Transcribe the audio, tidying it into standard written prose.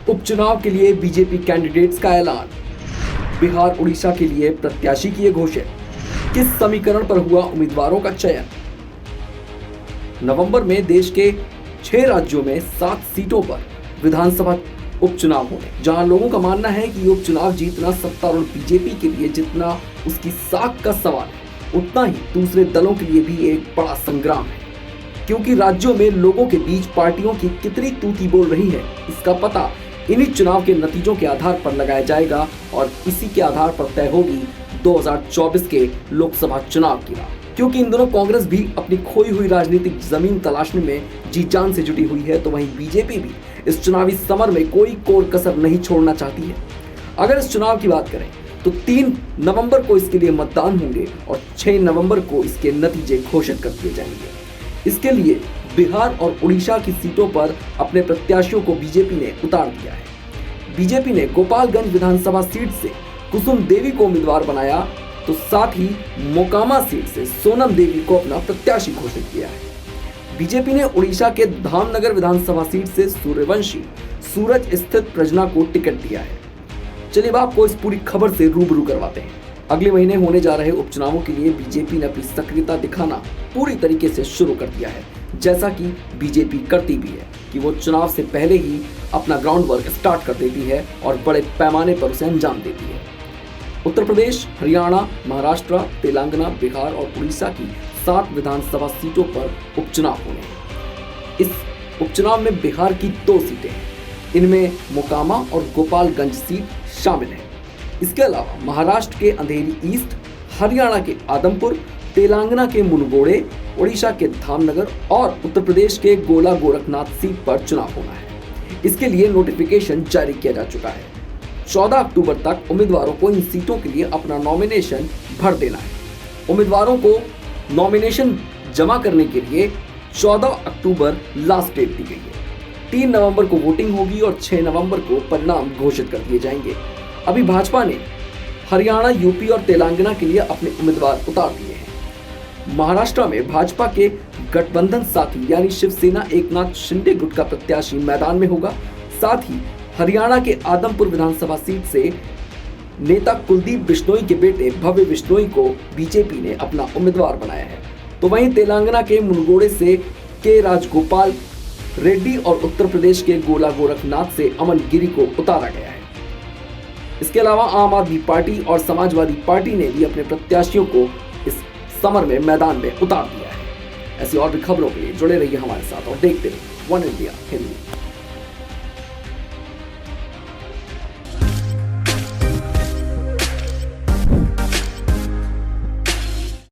उपचुनाव के लिए बीजेपी कैंडिडेट्स का ऐलान। बिहार उड़ीसा के लिए प्रत्याशी किए घोषित। किस समीकरण पर हुआ उम्मीदवारों का चयन। नवंबर में देश के 6 राज्यों में 7 सीटों पर विधानसभा उपचुनाव होंगे, जहां लोगों का मानना है कि ये उपचुनाव जीतना सत्तारूढ़ बीजेपी के लिए जितना उसकी साख का सवाल है, उतना ही दूसरे दलों के लिए भी एक बड़ा संग्राम है। क्योंकि राज्यों में लोगों के बीच पार्टियों की कितनी तूती बोल रही है, इसका पता इन्हीं चुनाव के नतीजों के आधार पर लगाया जाएगा और इसी के आधार पर तय होगी 2024 के लोकसभा चुनाव की राह। क्योंकि इन दोनों कांग्रेस भी अपनी खोई हुई राजनीतिक जमीन तलाशने में जी जान से जुटी हुई है, तो वहीं बीजेपी भी इस चुनावी समर में कोई कोर कसर नहीं छोड़ना चाहती है। अगर इस चुनाव की बात करें तो 3 नवंबर को इसके लिए मतदान होंगे और 6 नवंबर को इसके नतीजे घोषित कर दिए जाएंगे। इसके लिए बिहार और उड़ीसा की सीटों पर अपने प्रत्याशियों को बीजेपी ने उतार दिया है। बीजेपी ने गोपालगंज विधानसभा सीट से कुसुम देवी को उम्मीदवार बनाया, तो साथ ही मोकामा सीट से सोनम देवी को अपना प्रत्याशी घोषित किया है। बीजेपी ने उड़ीसा के धामनगर विधानसभा सीट से सूर्यवंशी सूरज स्थित प्रजना को टिकट दिया है। चलिए आपको इस पूरी खबर से रूबरू करवाते हैं। अगले महीने होने जा रहे उपचुनावों के लिए बीजेपी ने अपनी सक्रियता दिखाना पूरी तरीके से शुरू कर दिया है, जैसा कि बीजेपी करती भी है कि वो चुनाव से पहले ही अपना ग्राउंड वर्क स्टार्ट कर देती है और बड़े पैमाने पर उसे अंजाम देती है। उत्तर प्रदेश, हरियाणा, महाराष्ट्र, तेलंगाना, बिहार और उड़ीसा की 7 विधानसभा सीटों पर उपचुनाव होने हैं। इस उपचुनाव में बिहार की 2 सीटें हैं, इनमें मोकामा और गोपालगंज सीट शामिल है। इसके अलावा महाराष्ट्र के अंधेरी ईस्ट, हरियाणा के आदमपुर, तेलंगाना के मुनगोड़े, उड़ीसा के धामनगर और उत्तर प्रदेश के गोला गोरखनाथ सीट पर चुनाव होना है। इसके लिए नोटिफिकेशन जारी किया जा चुका है। 14 अक्टूबर तक उम्मीदवारों को इन सीटों के लिए अपना नॉमिनेशन भर देना है। उम्मीदवारों को नॉमिनेशन जमा करने के लिए 14 अक्टूबर लास्ट डेट दी गई है। 3 नवंबर को वोटिंग होगी और 6 नवंबर को परिणाम घोषित कर दिए जाएंगे। अभी भाजपा ने हरियाणा, यूपी और तेलंगाना के लिए अपने उम्मीदवार उतार दिए हैं। महाराष्ट्र में भाजपा के गठबंधन साथी यानी शिवसेना एकनाथ शिंदे गुट का प्रत्याशी मैदान में होगा। साथ ही हरियाणा के आदमपुर विधानसभा सीट से नेता कुलदीप बिश्नोई के बेटे भव्य बिश्नोई को बीजेपी ने अपना उम्मीदवार बनाया है। तो वहीं तेलंगाना के मुनगोड़े से के राजगोपाल रेड्डी और उत्तर प्रदेश के गोला गोरखनाथ से अमन गिरी को उतारा गया है। इसके अलावा आम आदमी पार्टी और समाजवादी पार्टी ने भी अपने प्रत्याशियों को इस समर में मैदान में उतार दिया है। ऐसी और भी खबरों के लिए जुड़े रहिए हमारे साथ और देखते रहिए वन इंडिया हिंदी।